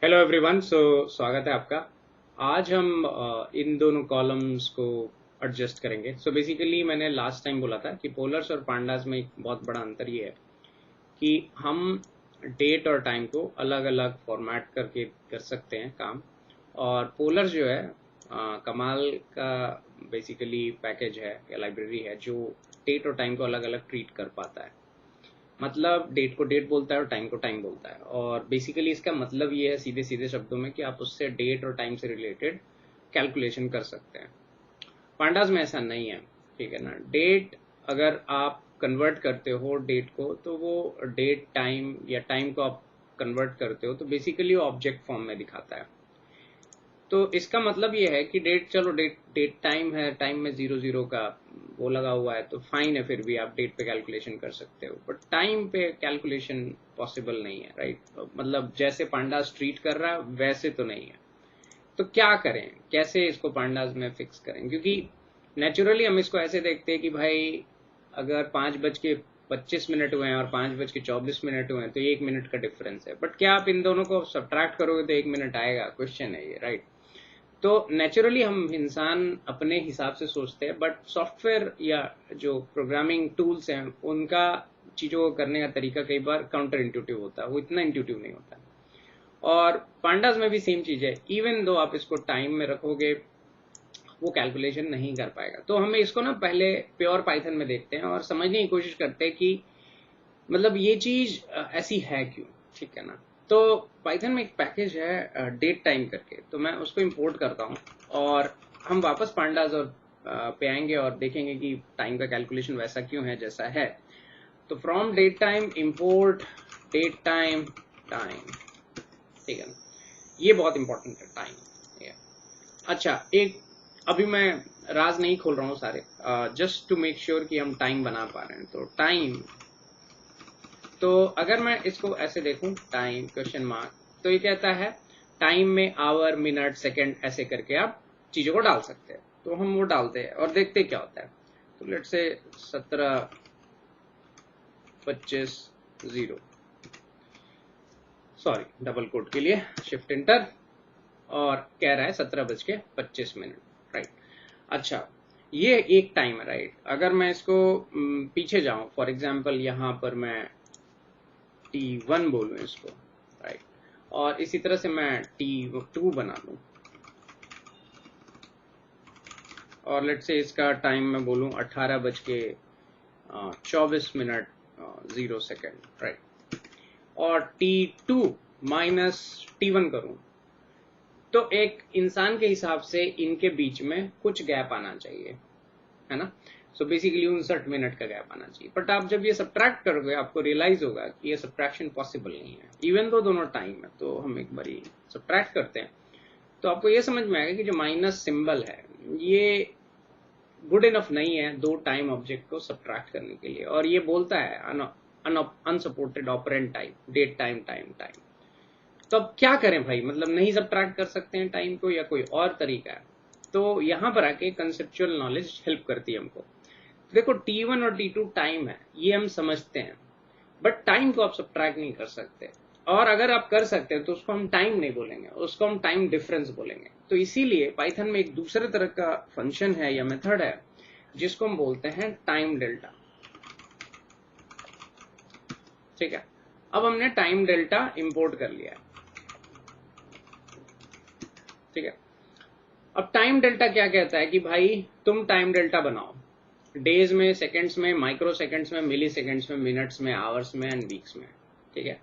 Hello everyone. स्वागत है आपका। आज हम इन दोनों कॉलम्स को एडजस्ट करेंगे। बेसिकली मैंने लास्ट टाइम बोला था कि पोलर्स और पांडास में एक बहुत बड़ा अंतर ये है कि हम डेट और टाइम को अलग अलग फॉर्मेट करके कर सकते हैं काम। और पोलर्स जो है कमाल का बेसिकली पैकेज है या लाइब्रेरी है जो डेट और टाइम को अलग अलग ट्रीट कर पाता है। मतलब डेट को डेट बोलता है और टाइम को टाइम बोलता है। और बेसिकली इसका मतलब ये है सीधे सीधे शब्दों में कि आप उससे डेट और टाइम से रिलेटेड कैलकुलेशन कर सकते हैं। पांडास में ऐसा नहीं है, ठीक है ना। डेट अगर आप कन्वर्ट करते हो डेट को, तो वो डेट टाइम या टाइम को आप कन्वर्ट करते हो तो बेसिकली वो ऑब्जेक्ट फॉर्म में दिखाता है। तो इसका मतलब ये है कि डेट, चलो डेट डेट टाइम है, टाइम में 00 का वो लगा हुआ है तो फाइन है, फिर भी आप डेट पे कैलकुलेशन कर सकते हो। बट टाइम पे कैलकुलेशन पॉसिबल नहीं है, राइट। मतलब जैसे पांडास ट्रीट कर रहा है वैसे तो नहीं है। तो क्या करें, कैसे इसको पांडास में फिक्स करें? क्योंकि नेचुरली हम इसको ऐसे देखते हैं कि भाई अगर 5:25 हुए हैं और 5:24 हुए हैं तो 1 मिनट का डिफरेंस है। बट क्या आप इन दोनों को सब्ट्रैक्ट करोगे तो 1 मिनट आएगा? क्वेश्चन है ये, राइट। तो नेचुरली हम इंसान अपने हिसाब से सोचते हैं, बट सॉफ्टवेयर या जो प्रोग्रामिंग टूल्स हैं उनका चीज़ों को करने का तरीका कई बार काउंटर इंट्यूटिव होता है, वो इतना इंट्यूटिव नहीं होता है। और पांडास में भी सेम चीज़ है, इवन दो आप इसको टाइम में रखोगे वो कैलकुलेशन नहीं कर पाएगा। तो हमें इसको ना पहले प्योर पाइथन में देखते हैं और समझने की कोशिश करते हैं कि मतलब ये चीज ऐसी है क्यों, ठीक है ना। तो पाइथन में एक पैकेज है डेट टाइम करके, तो मैं उसको इंपोर्ट करता हूँ और हम वापस पांडास और पे आएंगे और देखेंगे कि टाइम का कैलकुलेशन वैसा क्यों है जैसा है। तो from date time import date time time, ठीक है ना। ये बहुत इंपॉर्टेंट है टाइम। अच्छा, एक अभी मैं राज नहीं खोल रहा हूँ सारे, जस्ट टू मेक श्योर कि हम टाइम बना पा रहे हैं। तो टाइम, तो अगर मैं इसको ऐसे देखूं टाइम क्वेश्चन मार्क, तो ये कहता है टाइम में आवर मिनट सेकंड ऐसे करके आप चीजों को डाल सकते हैं। तो हम वो डालते हैं और देखते क्या होता है। तो लेट से 17:25 सॉरी डबल कोट के लिए शिफ्ट इंटर, और कह रहा है 17:25, राइट। अच्छा, ये एक टाइम है, राइट। अगर मैं इसको पीछे जाऊं, फॉर एग्जांपल यहाँ पर मैं T1 बोलूं इसको, राइट। और इसी तरह से मैं T2 बना लूं और लेट से इसका टाइम मैं बोलूं 18:24 राइट। और T2 माइनस T1 करूं, तो एक इंसान के हिसाब से इनके बीच में कुछ गैप आना चाहिए, है ना। बेसिकली 59 मिनट का गैप आना चाहिए। बट आप जब ये सब्ट्रैक्ट करोगे आपको रियलाइज होगा कि ये सब्ट्रैक्शन पॉसिबल नहीं है, इवन दो दोनों टाइम है। तो हम एक बारी सब्ट्रैक्ट करते हैं तो आपको ये समझ में आएगा कि जो माइनस सिंबल है ये गुड इनफ नहीं है दो टाइम ऑब्जेक्ट को सब्ट्रैक्ट करने के लिए। और ये बोलता है unsupported operand type date time time time. तो अब क्या करें भाई, मतलब नहीं सब्ट्रैक्ट कर सकते हैं टाइम को या कोई और तरीका है? तो यहाँ पर आके कंसेप्चुअल नॉलेज हेल्प करती है हमको। देखो T1 और T2 टाइम है, ये हम समझते हैं, बट टाइम को आप सब्ट्रैक्ट नहीं कर सकते। और अगर आप कर सकते हैं तो उसको हम टाइम नहीं बोलेंगे, उसको हम टाइम डिफरेंस बोलेंगे। तो इसीलिए पाइथन में एक दूसरे तरह का फंक्शन है या मेथड है जिसको हम बोलते हैं टाइम डेल्टा, ठीक है। अब हमने टाइम डेल्टा इंपोर्ट कर लिया है, ठीक है। अब टाइम डेल्टा क्या कहता है कि भाई तुम टाइम डेल्टा बनाओ, डेज में, सेकंड्स में, माइक्रो सेकंड्स में, मिली सेकंड्स में, मिनट्स में, आवर्स में एंड वीक्स में, ठीक है।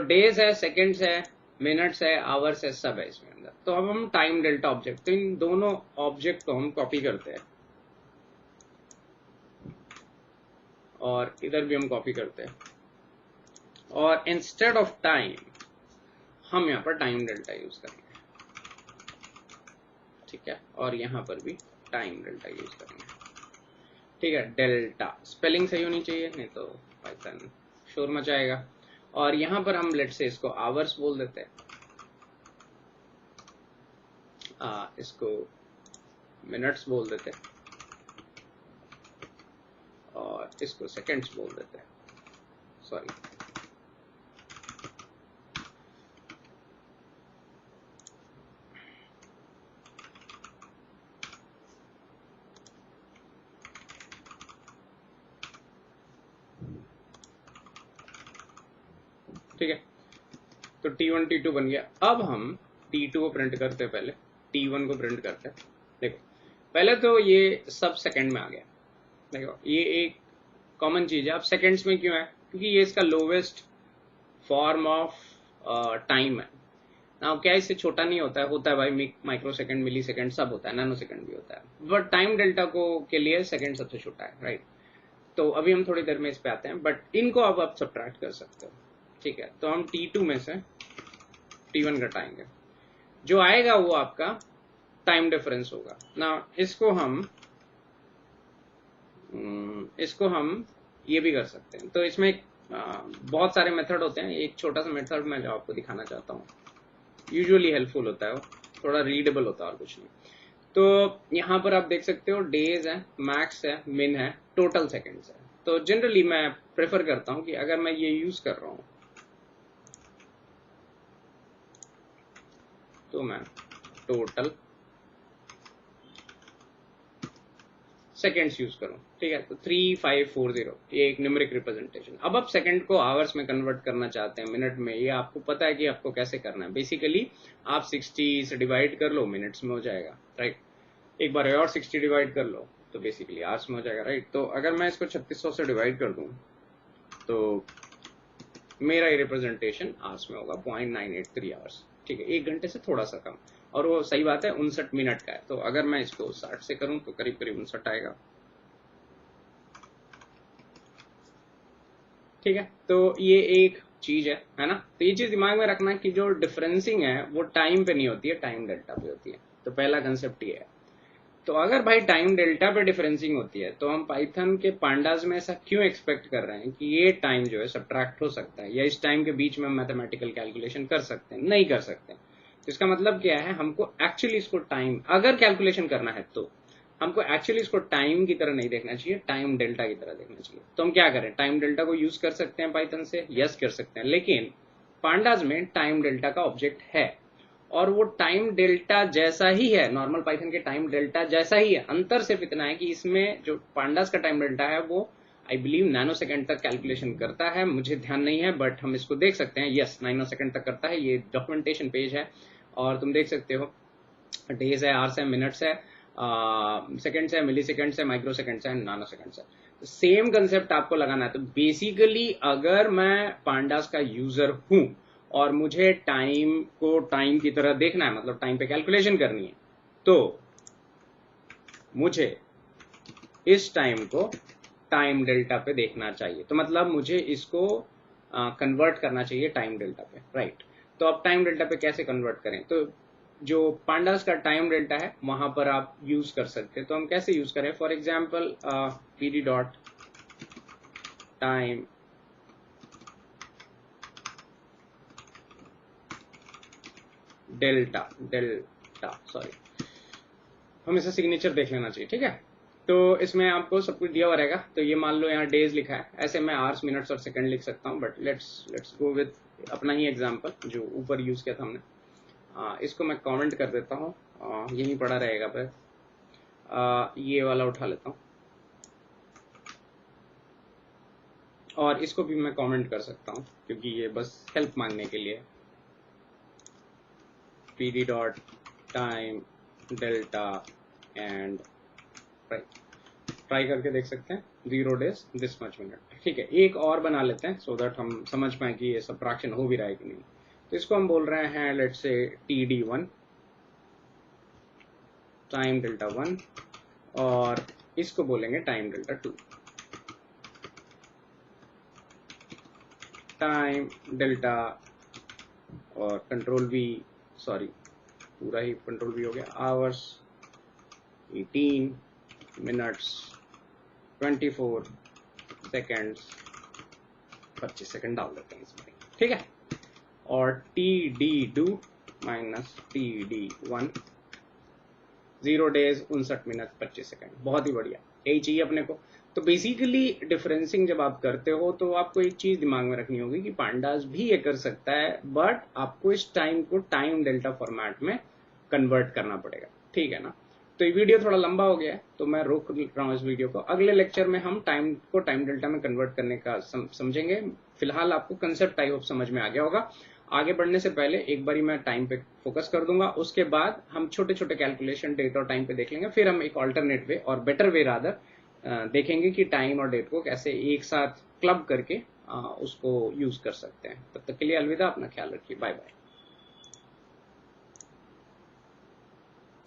डेज है, सेकंड्स है, मिनट्स है, आवर्स है, सब है इसमें अंदर। तो अब हम टाइम डेल्टा ऑब्जेक्ट, तो इन दोनों ऑब्जेक्ट को हम कॉपी करते हैं और इधर भी हम कॉपी करते हैं, और इंस्टेड ऑफ टाइम हम यहाँ पर टाइम डेल्टा यूज करेंगे, ठीक है। और यहाँ पर भी टाइम डेल्टा यूज करेंगे, ठीक है। डेल्टा स्पेलिंग सही होनी चाहिए, नहीं तो पाइथन शोर मचाएगा। और यहाँ पर हम लेट से इसको आवर्स बोल देते हैं, इसको मिनट्स बोल देते हैं, और इसको सेकंड्स बोल देते हैं। सॉरी, ठीक है। तो T1 T2 बन गया। अब हम T2 को प्रिंट करते हैं, पहले T1 को प्रिंट करते हैं। देखो पहले तो ये सब सेकंड में आ गया। देखो ये एक कॉमन चीज है। अब सेकंड्स में क्यों है? क्योंकि ये इसका लोवेस्ट फॉर्म ऑफ टाइम है ना। क्या इससे छोटा नहीं होता है भाई, माइक्रो सेकंड, मिली सेकंड सब होता है, नैनो सेकंड भी होता है, बट टाइम डेल्टा को के लिए सेकंड सबसे छोटा है, राइट। तो अभी हम थोड़ी देर में इस पे आते हैं, बट इनको अब आप सब्ट्रैक्ट कर सकते हो, ठीक है। तो हम T2 में से T1 घटाएंगे, जो आएगा वो आपका टाइम डिफरेंस होगा ना। इसको हम ये भी कर सकते हैं। तो इसमें बहुत सारे मेथड होते हैं। एक छोटा सा मेथड मैं जो आपको दिखाना चाहता हूँ, यूजुअली हेल्पफुल होता है, वो थोड़ा रीडेबल होता है और कुछ नहीं। तो यहाँ पर आप देख सकते हो डेज है, मैक्स है, मिन है, टोटल सेकंड्स है। तो जनरली मैं प्रेफर करता हूँ कि अगर मैं ये यूज कर रहा हूँ तो मैं टोटल सेकेंड्स यूज करूं, ठीक है। तो 3540 ये एक न्यूमेरिक रिप्रेजेंटेशन। अब आप सेकंड को आवर्स में कन्वर्ट करना चाहते हैं, मिनट में, ये आपको पता है कि आपको कैसे करना है। बेसिकली आप 60 से डिवाइड कर लो, मिनट्स में हो जाएगा, राइट। एक बार और 60 डिवाइड कर लो तो बेसिकली आवर्स में हो जाएगा, राइट। तो अगर मैं इसको 3600 से डिवाइड कर दूं तो मेरा ये रिप्रेजेंटेशन आवर्स में होगा 0.983 आवर्स, ठीक है। 1 घंटे से थोड़ा सा कम, और वो सही बात है 59 मिनट का है। तो अगर मैं इसको 60 से करूं तो करीब करीब 59 आएगा, ठीक है। तो ये एक चीज है ना। तो ये चीज दिमाग में रखना कि जो डिफरेंसिंग है वो टाइम पे नहीं होती है, टाइम डेल्टा पे होती है। तो पहला कंसेप्ट ये है। तो अगर भाई टाइम डेल्टा पे डिफरेंसिंग होती है तो हम पाइथन के पांडास में ऐसा क्यों एक्सपेक्ट कर रहे हैं कि ये टाइम जो है सब्ट्रैक्ट हो सकता है, या इस टाइम के बीच में मैथमेटिकल कैलकुलेशन कर सकते हैं? नहीं कर सकते। तो इसका मतलब क्या है, हमको एक्चुअली इसको टाइम अगर कैलकुलेशन करना है तो हमको एक्चुअली इसको टाइम की तरह नहीं देखना चाहिए, टाइम डेल्टा की तरह देखना चाहिए। तो हम क्या करें, टाइम डेल्टा को यूज कर सकते हैं पाइथन से, यस कर सकते हैं, लेकिन पांडास में टाइम डेल्टा का ऑब्जेक्ट है और वो टाइम डेल्टा जैसा ही है, नॉर्मल पाइथन के टाइम डेल्टा जैसा ही है। अंतर सिर्फ इतना है कि इसमें जो पांडास का टाइम डेल्टा है वो आई बिलीव नैनो सेकंड तक कैलकुलेशन करता है, मुझे ध्यान नहीं है, बट हम इसको देख सकते हैं, यस नैनो सेकंड तक करता है। ये डॉक्यूमेंटेशन पेज है और तुम देख सकते हो डेज है, आवर्स है, मिनट्स है, सेकंड्स है, मिली सेकंड्स है, माइक्रो सेकंड्स है, नैनो सेकंड्स है। तो सेम कंसेप्ट आपको लगाना है। तो बेसिकली अगर मैं पांडास का यूजर हूं और मुझे टाइम को टाइम की तरह देखना है, मतलब टाइम पे कैलकुलेशन करनी है, तो मुझे इस टाइम को टाइम डेल्टा पे देखना चाहिए। तो मतलब मुझे इसको कन्वर्ट करना चाहिए टाइम डेल्टा पे, राइट। तो अब टाइम डेल्टा पे कैसे कन्वर्ट करें? तो जो पांडास का टाइम डेल्टा है वहां पर आप यूज कर सकते हैं। तो हम कैसे यूज करें? For example PD dot time delta sorry, हम इसे सिग्नेचर देख लेना चाहिए, ठीक है। तो इसमें आपको सब कुछ दिया हुआ रहेगा। तो ये मान लो यहाँ डेज लिखा है, ऐसे मैं आवर्स, मिनट्स और सेकंड लिख सकता हूँ, बट लेट्स गो विद अपना ही एग्जांपल जो ऊपर यूज किया था हमने। इसको मैं कमेंट कर देता हूँ, यहीं पड़ा रहेगा पर ये वाला उठा लेता हूँ और इसको भी मैं कमेंट कर सकता हूँ क्योंकि ये बस हेल्प मांगने के लिए। pd dot time delta and try करके देख सकते हैं 0 days दिस मच मिनट, ठीक है। एक और बना लेते हैं सो दैट हम समझ पाए कि ये सब्ट्रैक्शन हो भी रहा है कि नहीं। तो इसको हम बोल रहे हैं let's say td1 time delta 1 और इसको बोलेंगे टाइम डेल्टा 2 टाइम डेल्टा और कंट्रोल वी, सॉरी पूरा ही कंट्रोल वी हो गया, आवर्स 18 मिनट्स 24 सेकेंड्स 25 सेकेंड डाल देते हैं इसमें, ठीक है। और td2 minus td1 0 days 59 minute 25 second, बहुत ही बढ़िया, यही चाहिए अपने को। तो बेसिकली डिफरेंसिंग जब आप करते हो तो आपको एक चीज दिमाग में रखनी होगी कि पांडास भी ये कर सकता है, बट आपको इस टाइम को टाइम डेल्टा फॉर्मेट में कन्वर्ट करना पड़ेगा, ठीक है ना। तो ये वीडियो थोड़ा लंबा हो गया है, तो मैं रोक रहा हूँ इस वीडियो को। अगले लेक्चर में हम टाइम को टाइम डेल्टा में कन्वर्ट करने का समझेंगे। फिलहाल आपको कंसेप्ट आई होप समझ में आ गया होगा। आगे बढ़ने से पहले एक बारी मैं टाइम पे फोकस कर दूंगा, उसके बाद हम छोटे छोटे कैलकुलेशन डेट और टाइम पे देख लेंगे, फिर हम एक ऑल्टरनेट वे और बेटर वे रादर देखेंगे कि टाइम और डेट को कैसे एक साथ क्लब करके उसको यूज कर सकते हैं। तब तक के लिए अलविदा, अपना ख्याल रखिए, बाय बाय।